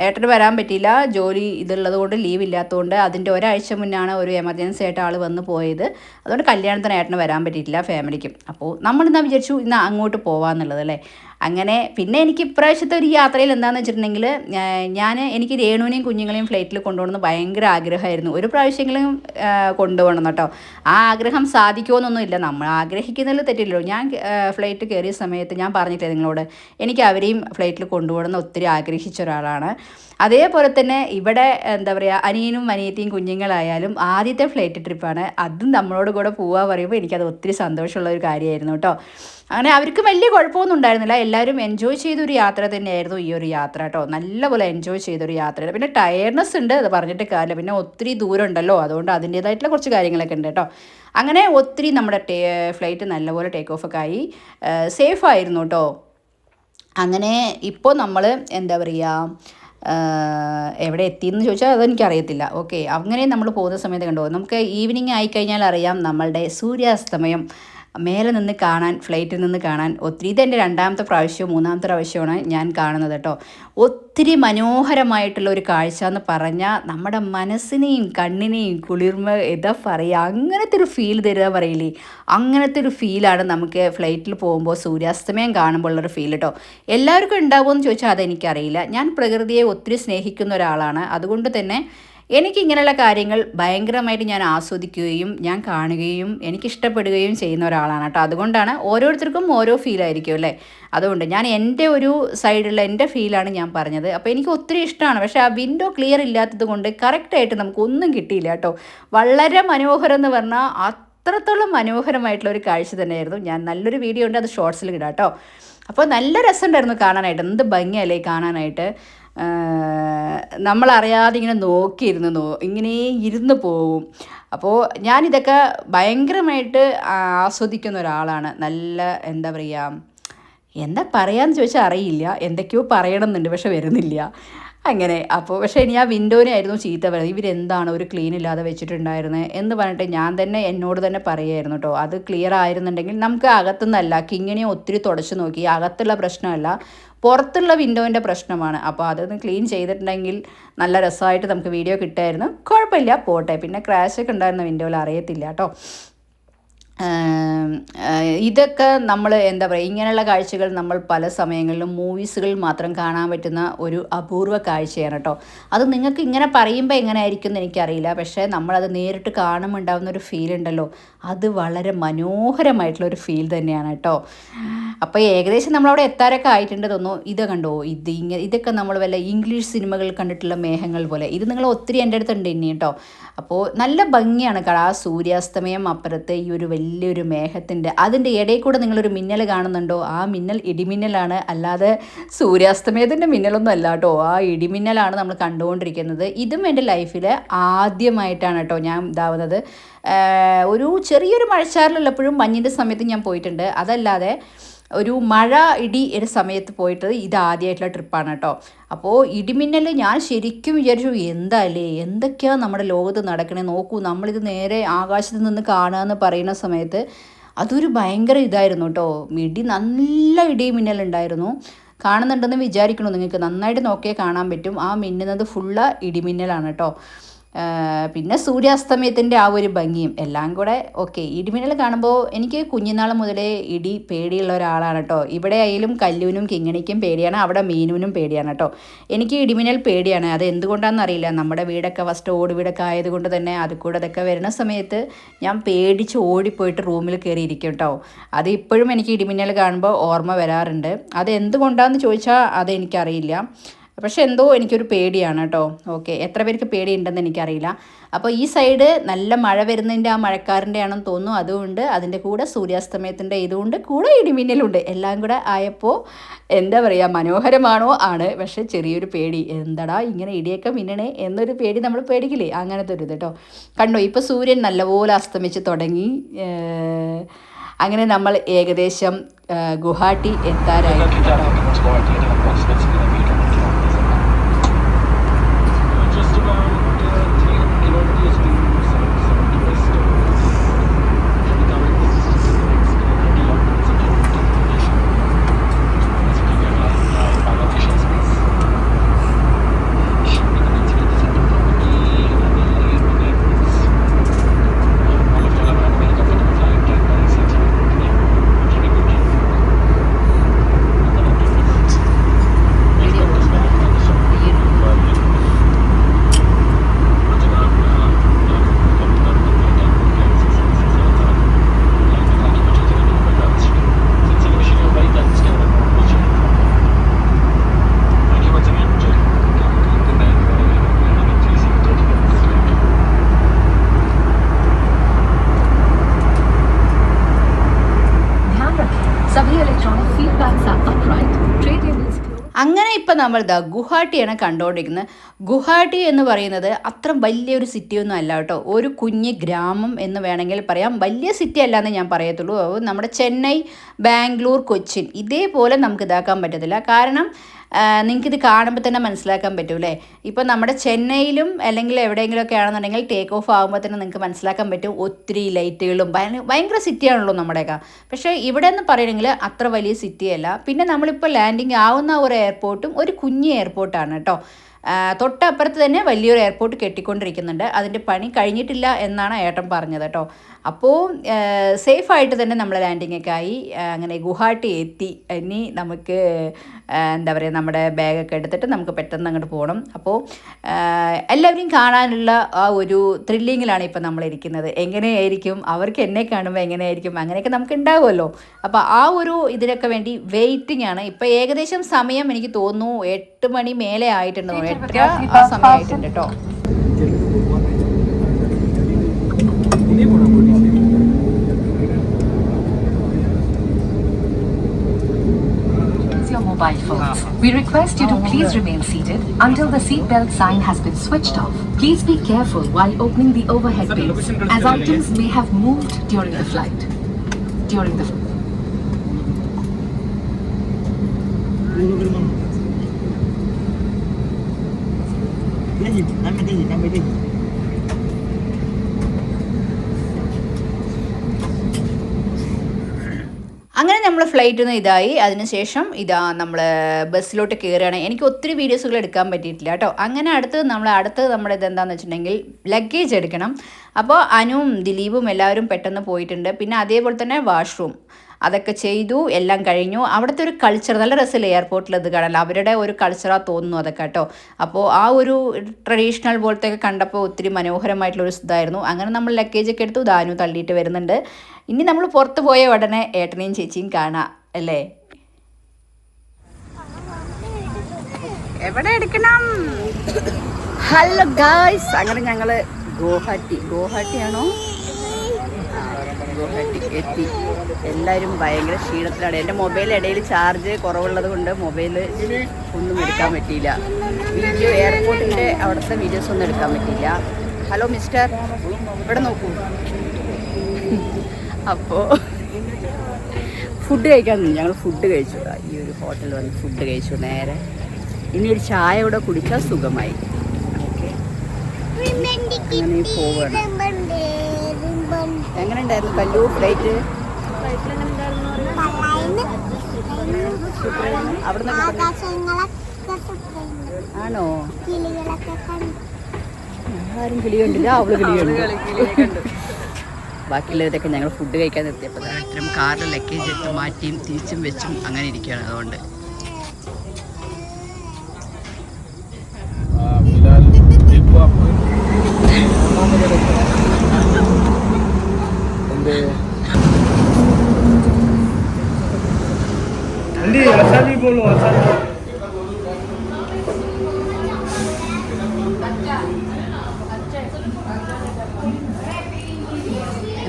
ഏട്ടന് വരാൻ പറ്റിയില്ല, ജോലി ഇതുള്ളത് കൊണ്ട്, ലീവ് ഇല്ലാത്തതുകൊണ്ട്. അതിൻ്റെ ഒരാഴ്ച മുന്നാണ് ഒരു എമർജൻസി ആയിട്ട് ആൾ വന്ന് പോയത്. അതുകൊണ്ട് കല്യാണത്തിന് ഏട്ടന് വരാൻ പറ്റിയിട്ടില്ല ഫാമിലിക്കും. അപ്പോൾ നമ്മളിന്നാ വിചാരിച്ചു ഇന്ന് അങ്ങോട്ട് പോകാമെന്നുള്ളത് അല്ലേ. അങ്ങനെ പിന്നെ എനിക്ക് ഇപ്രാവശ്യത്തെ ഒരു യാത്രയിൽ എന്താണെന്ന് വെച്ചിട്ടുണ്ടെങ്കിൽ എനിക്ക് രേണുവിനെയും കുഞ്ഞുങ്ങളെയും ഫ്ലൈറ്റിൽ കൊണ്ടുപോകണമെന്ന് ഭയങ്കര ആഗ്രഹമായിരുന്നു. ഒരു പ്രാവശ്യമെങ്കിലും കൊണ്ടുപോകണം കേട്ടോ. ആ ആഗ്രഹം സാധിക്കുമെന്നൊന്നുമില്ല, നമ്മൾ ആഗ്രഹിക്കുന്നതിൽ തെറ്റില്ലല്ലോ. ഞാൻ ഫ്ലൈറ്റ് കയറിയ സമയത്ത് ഞാൻ പറഞ്ഞില്ലേ നിങ്ങളോട്, എനിക്ക് അവരെയും ഫ്ലൈറ്റിൽ കൊണ്ടുപോകണമെന്ന് ഒത്തിരി ആഗ്രഹിച്ച ഒരാളാണ്. അതേപോലെ തന്നെ ഇവിടെ എന്താ പറയുക, അനിയനും അനിയത്തിയും കുഞ്ഞുങ്ങളായാലും ആദ്യത്തെ ഫ്ലൈറ്റ് ട്രിപ്പാണ്. അതും നമ്മളോട് കൂടെ പോവുക പറയുമ്പോൾ എനിക്കത് ഒത്തിരി സന്തോഷമുള്ള ഒരു കാര്യമായിരുന്നു കേട്ടോ. അങ്ങനെ അവർക്ക് വലിയ കുഴപ്പമൊന്നും ഉണ്ടായിരുന്നില്ല. എല്ലാവരും എൻജോയ് ചെയ്തൊരു യാത്ര തന്നെയായിരുന്നു ഈ ഒരു യാത്ര കേട്ടോ. നല്ലപോലെ എൻജോയ് ചെയ്തൊരു യാത്രയാണ്. പിന്നെ ടയർനെസ് ഉണ്ട്, അത് പറഞ്ഞിട്ട് കാര്യമില്ല. പിന്നെ ഒത്തിരി ദൂരം ഉണ്ടല്ലോ, അതുകൊണ്ട് അതിൻ്റേതായിട്ടുള്ള കുറച്ച് കാര്യങ്ങളൊക്കെ ഉണ്ട് കേട്ടോ. അങ്ങനെ ഒത്തിരി നമ്മുടെ ഫ്ലൈറ്റ് നല്ലപോലെ ടേക്ക് ഓഫ് ഒക്കെ ആയി, സേഫ് ആയിരുന്നു കേട്ടോ. അങ്ങനെ ഇപ്പോൾ നമ്മൾ എന്താ പറയുക, എവിടെ എത്തിയെന്ന് ചോദിച്ചാൽ അതെനിക്കറിയത്തില്ല. ഓക്കെ, അങ്ങനെ നമ്മൾ പോകുന്ന സമയത്ത് കണ്ടോ, നമുക്ക് ഈവനിങ് ആയിക്കഴിഞ്ഞാൽ അറിയാം നമ്മളുടെ സൂര്യാസ്തമയം മേലെ നിന്ന് കാണാൻ, ഫ്ലൈറ്റിൽ നിന്ന് കാണാൻ ഒത്തിരി. ഇതെൻ്റെ 2ാമത്തെ പ്രാവശ്യവും 3ാമത്തെ പ്രാവശ്യമാണ് ഞാൻ കാണുന്നത് കേട്ടോ. ഒത്തിരി മനോഹരമായിട്ടുള്ള ഒരു കാഴ്ച എന്ന് പറഞ്ഞാൽ നമ്മുടെ മനസ്സിനെയും കണ്ണിനെയും കുളിർമ എന്താ പറയുക, അങ്ങനത്തെ ഒരു ഫീൽ തരിക പറയില്ലേ, അങ്ങനത്തെ ഒരു ഫീലാണ് നമുക്ക് ഫ്ലൈറ്റിൽ പോകുമ്പോൾ സൂര്യാസ്തമയം കാണുമ്പോൾ ഉള്ളൊരു ഫീൽ കേട്ടോ. എല്ലാവർക്കും ഉണ്ടാവുമെന്ന് ചോദിച്ചാൽ അതെനിക്കറിയില്ല. ഞാൻ പ്രകൃതിയെ ഒത്തിരി സ്നേഹിക്കുന്ന ഒരാളാണ്. അതുകൊണ്ട് തന്നെ എനിക്കിങ്ങനെയുള്ള കാര്യങ്ങൾ ഭയങ്കരമായിട്ട് ഞാൻ ആസ്വദിക്കുകയും ഞാൻ കാണുകയും എനിക്കിഷ്ടപ്പെടുകയും ചെയ്യുന്ന ഒരാളാണ് കേട്ടോ. അതുകൊണ്ടാണ് ഓരോരുത്തർക്കും ഓരോ ഫീലായിരിക്കും അല്ലേ. അതുകൊണ്ട് ഞാൻ എൻ്റെ ഒരു സൈഡിലുള്ള എൻ്റെ ഫീലാണ് ഞാൻ പറഞ്ഞത്. അപ്പോൾ എനിക്ക് ഒത്തിരി ഇഷ്ടമാണ്. പക്ഷേ ആ വിൻഡോ ക്ലിയർ ഇല്ലാത്തത് കൊണ്ട് കറക്റ്റായിട്ട് നമുക്കൊന്നും കിട്ടിയില്ല കേട്ടോ. വളരെ മനോഹരം എന്ന് പറഞ്ഞാൽ അത്രത്തോളം മനോഹരമായിട്ടുള്ള ഒരു കാഴ്ച തന്നെയായിരുന്നു. ഞാൻ നല്ലൊരു വീഡിയോ ഉണ്ട്, അത് ഷോർട്സിൽ ഇടാം കേട്ടോ. അപ്പോൾ നല്ല രസമുണ്ടായിരുന്നു കാണാനായിട്ട്. എന്ത് ഭംഗിയല്ലേ കാണാനായിട്ട്. നമ്മളറിയാതെ ഇങ്ങനെ നോക്കിയിരുന്നു ഇങ്ങനെ ഇരുന്ന് പോവും. അപ്പോൾ ഞാനിതൊക്കെ ഭയങ്കരമായിട്ട് ആസ്വദിക്കുന്ന ഒരാളാണ്. നല്ല എന്താ പറയാന്ന് ചോദിച്ചാൽ അറിയില്ല, എന്തൊക്കെയോ പറയണമെന്നുണ്ട് പക്ഷെ വരുന്നില്ല അങ്ങനെ. അപ്പോൾ പക്ഷേ ഇനി ആ വിൻഡോനെയായിരുന്നു ചീത്ത പറയുന്നത്. ഇവരെന്താണ് ഒരു ക്ലീൻ ഇല്ലാതെ വെച്ചിട്ടുണ്ടായിരുന്നത് എന്ന് പറഞ്ഞിട്ട് ഞാൻ തന്നെ എന്നോട് തന്നെ പറയുമായിരുന്നു കേട്ടോ. അത് ക്ലിയർ ആയിരുന്നുണ്ടെങ്കിൽ നമുക്ക് അകത്തുനിന്നല്ല, കിങ്ങിനെ ഒത്തിരി തുടച്ച് നോക്കി, അകത്തുള്ള പ്രശ്നമല്ല, പുറത്തുള്ള വിൻഡോൻ്റെ പ്രശ്നമാണ്. അപ്പോൾ അതൊന്ന് ക്ലീൻ ചെയ്തിട്ടുണ്ടെങ്കിൽ നല്ല രസമായിട്ട് നമുക്ക് വീഡിയോ കിട്ടുമായിരുന്നു. കുഴപ്പമില്ല, പോട്ടെ. പിന്നെ ക്രാഷൊക്കെ ഉണ്ടായിരുന്ന വിൻഡോയിൽ അറിയത്തില്ല കേട്ടോ. ഇതൊക്കെ നമ്മൾ എന്താ പറയുക, ഇങ്ങനെയുള്ള കാഴ്ചകൾ നമ്മൾ പല സമയങ്ങളിലും മൂവീസുകളിൽ മാത്രം കാണാൻ പറ്റുന്ന ഒരു അപൂർവ കാഴ്ചയാണ് കേട്ടോ. അത് നിങ്ങൾക്ക് ഇങ്ങനെ പറയുമ്പോൾ എങ്ങനെ ആയിരിക്കും എന്ന് എനിക്കറിയില്ല, പക്ഷേ നമ്മളത് നേരിട്ട് കാണുമ്പോൾ ഉണ്ടാകുന്ന ഒരു ഫീൽ ഉണ്ടല്ലോ, അത് വളരെ മനോഹരമായിട്ടുള്ളൊരു ഫീൽ തന്നെയാണ് കേട്ടോ. അപ്പോൾ ഏകദേശം നമ്മളവിടെ എത്താറൊക്കെ ആയിട്ടുണ്ട് തോന്നുന്നു. ഇത് കണ്ടോ, ഇതൊക്കെ നമ്മൾ വല്ല ഇംഗ്ലീഷ് സിനിമകൾ കണ്ടിട്ടുള്ള മേഘങ്ങൾ പോലെ. ഇത് നിങ്ങൾ ഒത്തിരി എൻ്റെ അടുത്തുണ്ട് ഇനി കേട്ടോ. അപ്പോൾ നല്ല ഭംഗിയാണ് ആ സൂര്യാസ്തമയം, അപ്പുറത്ത് ഈ ഒരു വലിയൊരു മേഘത്തിൻ്റെ അതിൻ്റെ ഇടയിൽ കൂടെ നിങ്ങളൊരു മിന്നൽ കാണുന്നുണ്ടോ? ആ മിന്നൽ ഇടിമിന്നലാണ്, അല്ലാതെ സൂര്യാസ്തമയത്തിൻ്റെ മിന്നലൊന്നും അല്ല കേട്ടോ. ആ ഇടിമിന്നലാണ് നമ്മൾ കണ്ടുകൊണ്ടിരിക്കുന്നത്. ഇതും എൻ്റെ ലൈഫിൽ ആദ്യമായിട്ടാണ് കേട്ടോ ഞാൻ ഇതാവുന്നത്. ഒരു ചെറിയൊരു മഴച്ചാറിലുള്ളപ്പോഴും മഞ്ഞിൻ്റെ സമയത്ത് ഞാൻ പോയിട്ടുണ്ട്. അതല്ലാതെ ഒരു മഴ ഇടി ഒരു സമയത്ത് പോയിട്ട് ഇതാദ്യമായിട്ടുള്ള ട്രിപ്പാണ് കേട്ടോ. അപ്പോൾ ഇടിമിന്നൽ ഞാൻ ശരിക്കും വിചാരിച്ചു, എന്താല്ലേ, എന്തൊക്കെയാണ് നമ്മുടെ ലോകത്ത് നടക്കണേ നോക്കൂ. നമ്മളിത് നേരെ ആകാശത്ത് നിന്ന് കാണുക എന്ന് പറയുന്ന സമയത്ത് അതൊരു ഭയങ്കര ഇതായിരുന്നു കേട്ടോ. നല്ല ഇടിമിന്നലുണ്ടായിരുന്നു. കാണുന്നുണ്ടെന്ന് വിചാരിക്കണോ നിങ്ങൾക്ക്? നന്നായിട്ട് നോക്കിയാൽ കാണാൻ പറ്റും. ആ മിന്നുന്നത് ഫുള്ള് ഇടിമിന്നലാണ് കേട്ടോ. പിന്നെ സൂര്യാസ്തമയത്തിൻ്റെ ആ ഒരു ഭംഗിയും എല്ലാം കൂടെ ഓക്കെ. ഇടിമിന്നൽ കാണുമ്പോൾ എനിക്ക് കുഞ്ഞുനാൾ മുതലേ ഇടി പേടിയുള്ള ഒരാളാണ് കേട്ടോ. ഇവിടെ ആയാലും കല്ലുവിനും കിങ്ങിണിക്കും പേടിയാണ്, അവിടെ മീനുവിനും പേടിയാണ് കേട്ടോ. എനിക്ക് ഇടിമിന്നൽ പേടിയാണ്. അത് എന്തുകൊണ്ടാണെന്ന് അറിയില്ല. നമ്മുടെ വീടൊക്കെ ഫസ്റ്റ് ഓട് വീടൊക്കെ ആയതുകൊണ്ട് തന്നെ അത് കൂടെ അതൊക്കെ വരുന്ന സമയത്ത് ഞാൻ പേടിച്ച് ഓടിപ്പോയിട്ട് റൂമിൽ കയറിയിരിക്കും കേട്ടോ. അത് ഇപ്പോഴും എനിക്ക് ഇടിമിന്നൽ കാണുമ്പോൾ ഓർമ്മ വരാറുണ്ട്. അത് എന്തുകൊണ്ടാണെന്ന് ചോദിച്ചാൽ അതെനിക്കറിയില്ല. പക്ഷെ എന്തോ എനിക്കൊരു പേടിയാണ് കേട്ടോ. ഓക്കെ, എത്ര പേർക്ക് പേടിയുണ്ടെന്ന് എനിക്കറിയില്ല. അപ്പോൾ ഈ സൈഡ് നല്ല മഴ വരുന്നതിൻ്റെ ആ മഴക്കാറിൻ്റെ ആണെന്ന് തോന്നുന്നു. അതുകൊണ്ട് അതിൻ്റെ കൂടെ സൂര്യാസ്തമയത്തിൻ്റെ ഇതുകൊണ്ട് കൂടെ ഇടിമിന്നലുണ്ട്. എല്ലാം കൂടെ ആയപ്പോൾ എന്താ പറയുക, മനോഹരമാണോ ആണ്, പക്ഷേ ചെറിയൊരു പേടി. എന്താടാ ഇങ്ങനെ ഇടിയൊക്കെ മിന്നണേ എന്നൊരു പേടി നമ്മൾ പേടിക്കില്ലേ, അങ്ങനത്തെ ഒരു ഇത് കേട്ടോ. കണ്ടോ, ഇപ്പോൾ സൂര്യൻ നല്ലപോലെ അസ്തമിച്ച് തുടങ്ങി. അങ്ങനെ നമ്മൾ ഏകദേശം ഗുവാഹട്ടി എത്താറായി. അങ്ങനെ ഇപ്പം നമ്മൾ ഗുവാഹട്ടിയാണ് കണ്ടുകൊണ്ടിരിക്കുന്നത്. ഗുവാഹട്ടി എന്ന് പറയുന്നത് അത്ര വലിയൊരു സിറ്റിയൊന്നും അല്ല കേട്ടോ, ഒരു കുഞ്ഞ് ഗ്രാമം എന്ന് വേണമെങ്കിൽ പറയാം. വലിയ സിറ്റി അല്ലാന്ന് ഞാൻ പറയത്തുള്ളൂ. നമ്മുടെ ചെന്നൈ, ബാംഗ്ലൂർ, കൊച്ചിൻ ഇതേപോലെ നമുക്ക് ഇതാക്കാൻ പറ്റത്തില്ല. കാരണം നിങ്ങൾക്കിത് കാണുമ്പോൾ തന്നെ മനസ്സിലാക്കാൻ പറ്റൂലേ. ഇപ്പോൾ നമ്മുടെ ചെന്നൈയിലും അല്ലെങ്കിൽ എവിടെയെങ്കിലുമൊക്കെ ആണെന്നുണ്ടെങ്കിൽ ടേക്ക് ഓഫ് ആകുമ്പോൾ തന്നെ നിങ്ങൾക്ക് മനസ്സിലാക്കാൻ പറ്റും ഒത്തിരി ലൈറ്റുകളും ഭയങ്കര സിറ്റിയാണല്ലോ നമ്മുടെയൊക്കെ. പക്ഷേ ഇവിടെ എന്ന് പറയണമെങ്കിൽ അത്ര വലിയ സിറ്റിയല്ല. പിന്നെ നമ്മളിപ്പോൾ ലാൻഡിങ് ആവുന്ന ഒരു എയർപോർട്ടും ഒരു കുഞ്ഞ് എയർപോർട്ടാണ് കേട്ടോ. തൊട്ടപ്പുറത്ത് തന്നെ വലിയൊരു എയർപോർട്ട് കെട്ടിക്കൊണ്ടിരിക്കുന്നുണ്ട്. അതിൻ്റെ പണി കഴിഞ്ഞിട്ടില്ല എന്നാണ് ഏട്ടൻ പറഞ്ഞത് കേട്ടോ. അപ്പോൾ സേഫായിട്ട് തന്നെ നമ്മൾ ലാൻഡിങ്ങൊക്കെ ആയി. അങ്ങനെ ഗുവാഹട്ടി എത്തി. ഇനി നമുക്ക് എന്താ പറയുക, നമ്മുടെ ബാഗൊക്കെ എടുത്തിട്ട് നമുക്ക് പെട്ടെന്ന് അങ്ങോട്ട് പോകണം. അപ്പോൾ എല്ലാവരെയും കാണാനുള്ള ആ ഒരു ത്രില്ലിങ്ങിലാണ് ഇപ്പോൾ നമ്മളിരിക്കുന്നത്. എങ്ങനെയായിരിക്കും അവർക്ക് എന്നെ കാണുമ്പോൾ എങ്ങനെയായിരിക്കും, അങ്ങനെയൊക്കെ നമുക്ക് ഉണ്ടാവുമല്ലോ. അപ്പോൾ ആ ഒരു ഇതിനൊക്കെ വേണ്ടി വെയിറ്റിംഗ് ആണ്. ഇപ്പോൾ ഏകദേശം സമയം എനിക്ക് തോന്നുന്നു 8 മണി മേലെ ആയിട്ടുണ്ട്, 8:30 ആ സമയമായിട്ടുണ്ട് കേട്ടോ. Your mobile phones. We request you to please remain seated until the seatbelt sign has been switched off. Please be careful while opening the overhead bins, as items may have moved during the flight. അങ്ങനെ നമ്മൾ ഫ്ലൈറ്റിൽ നിന്ന് ഇതായി. അതിനുശേഷം നമ്മൾ ബസ്സിലോട്ട് കയറുകയാണ്. എനിക്ക് ഒത്തിരി വീഡിയോസുകൾ എടുക്കാൻ പറ്റിയിട്ടില്ല കേട്ടോ. അങ്ങനെ അടുത്തത് നമ്മുടെ ഇതെന്താണെന്ന് വെച്ചിട്ടുണ്ടെങ്കിൽ ലഗേജ് എടുക്കണം. അപ്പോൾ അനുവും ദിലീപും എല്ലാവരും പെട്ടെന്ന് പോയിട്ടുണ്ട്. പിന്നെ അതേപോലെ തന്നെ വാഷ്റൂം അതൊക്കെ ചെയ്തു, എല്ലാം കഴിഞ്ഞു. അവിടുത്തെ ഒരു കൾച്ചർ നല്ല രസമില്ല എയർപോർട്ടിൽ ഇത് കാണാനല്ലോ. അവരുടെ ഒരു കൾച്ചറാണ് തോന്നുന്നു അതൊക്കെ കേട്ടോ. അപ്പോൾ ആ ഒരു ട്രഡീഷണൽ പോലത്തെ ഒക്കെ കണ്ടപ്പോൾ ഒത്തിരി മനോഹരമായിട്ടുള്ളൊരു ഇതായിരുന്നു. അങ്ങനെ നമ്മൾ ലഗേജൊക്കെ എടുത്തു. ദാനു തള്ളിയിട്ട് വരുന്നുണ്ട്. ഇനി നമ്മൾ പുറത്ത് പോയ ഉടനെ ഏട്ടനെയും ചേച്ചിയും കാണാം അല്ലേ. എവിടെ എടുക്കണം? ഹലോ ഗായ്സ്, അങ്ങനെ ഞങ്ങൾ ഗുവാഹട്ടിയാണോ ഗുവാഹട്ടി എത്തി. എല്ലാവരും ഭയങ്കര ക്ഷീണത്തിലാണ്. എൻ്റെ മൊബൈൽ ഇടയിൽ ചാർജ് കുറവുള്ളത് കൊണ്ട് മൊബൈൽ ഒന്നും എടുക്കാൻ പറ്റിയില്ല. എയർപോർട്ടിൻ്റെ അവിടുത്തെ വീഡിയോസ് ഒന്നും എടുക്കാൻ പറ്റിയില്ല. ഹലോ മിസ്റ്റർ, ഇവിടെ നോക്കൂ. അപ്പോൾ ഫുഡ് കഴിക്കാൻ ഞങ്ങൾ ഫുഡ് കഴിച്ചു. ഈ ഒരു ഹോട്ടലിൽ വന്ന് ഫുഡ് കഴിച്ചു. നേരെ ഇനി ഒരു ചായ കൂടെ കുടിച്ചാൽ സുഖമായി. ഓക്കെ, അങ്ങനെ പോവുകയാണ്. എങ്ങനെ ഉണ്ടായിരുന്നു കല്ലു ഫ്ലൈറ്റ്? അവിടെ ആണോ? ആരും കിളി കണ്ടില്ല, അവള് കിളി കണ്ടു. ബാക്കിയുള്ളവരൊക്കെ ഞങ്ങൾ ഫുഡ് കഴിക്കാൻ നിർത്തിയപ്പോൾ ഇത്തരം കാറിലെ ലഗേജ് എടുത്ത് മാറ്റിയും തിരിച്ചും വെച്ചും അങ്ങനെ ഇരിക്കുകയാണ്. അതുകൊണ്ട്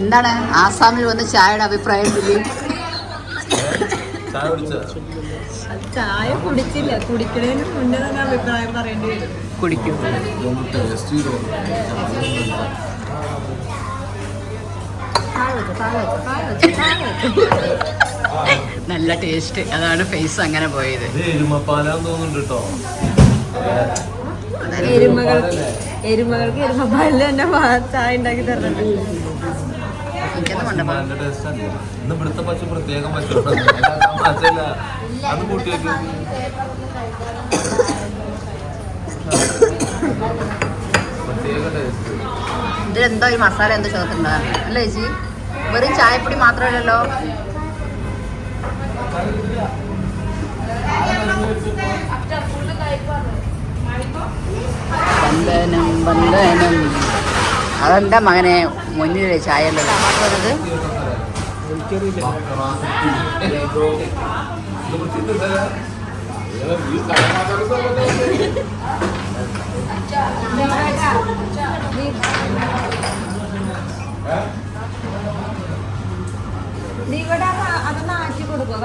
എന്താണ് ആസാമിൽ വന്ന് ചായയുടെ അഭിപ്രായം? ചായ കുടിച്ചില്ല, കുടിക്കണതിന് മുന്നേ തന്നെ അഭിപ്രായം പറയേണ്ടി വരും. കുടിക്കും. നല്ല ടേസ്റ്റ്, അതാണ് ഫേസ് അങ്ങനെ പോയത്. എരുമകൾക്ക് എരുമപ്പാലിൽ തന്നെ ചായ ഉണ്ടാക്കി തരണം. ഇവിടുത്തെ പശു പ്രത്യേകം പശു അത് കൂട്ടി വെക്കും. ഇതിലെന്തോ ഒരു മസാല എന്തോ ചേർത്തിട്ടുണ്ടാകും അല്ലേ ചേച്ചി? വെറും ചായപ്പൊടി മാത്രമല്ലല്ലോ. വന്ദനം. അതെന്താ മകനെ മുന്നിലെ ചായ ഉള്ളത്? നീ ഇവിടെ അതൊന്ന് ആക്കി കൊടുക്കോ?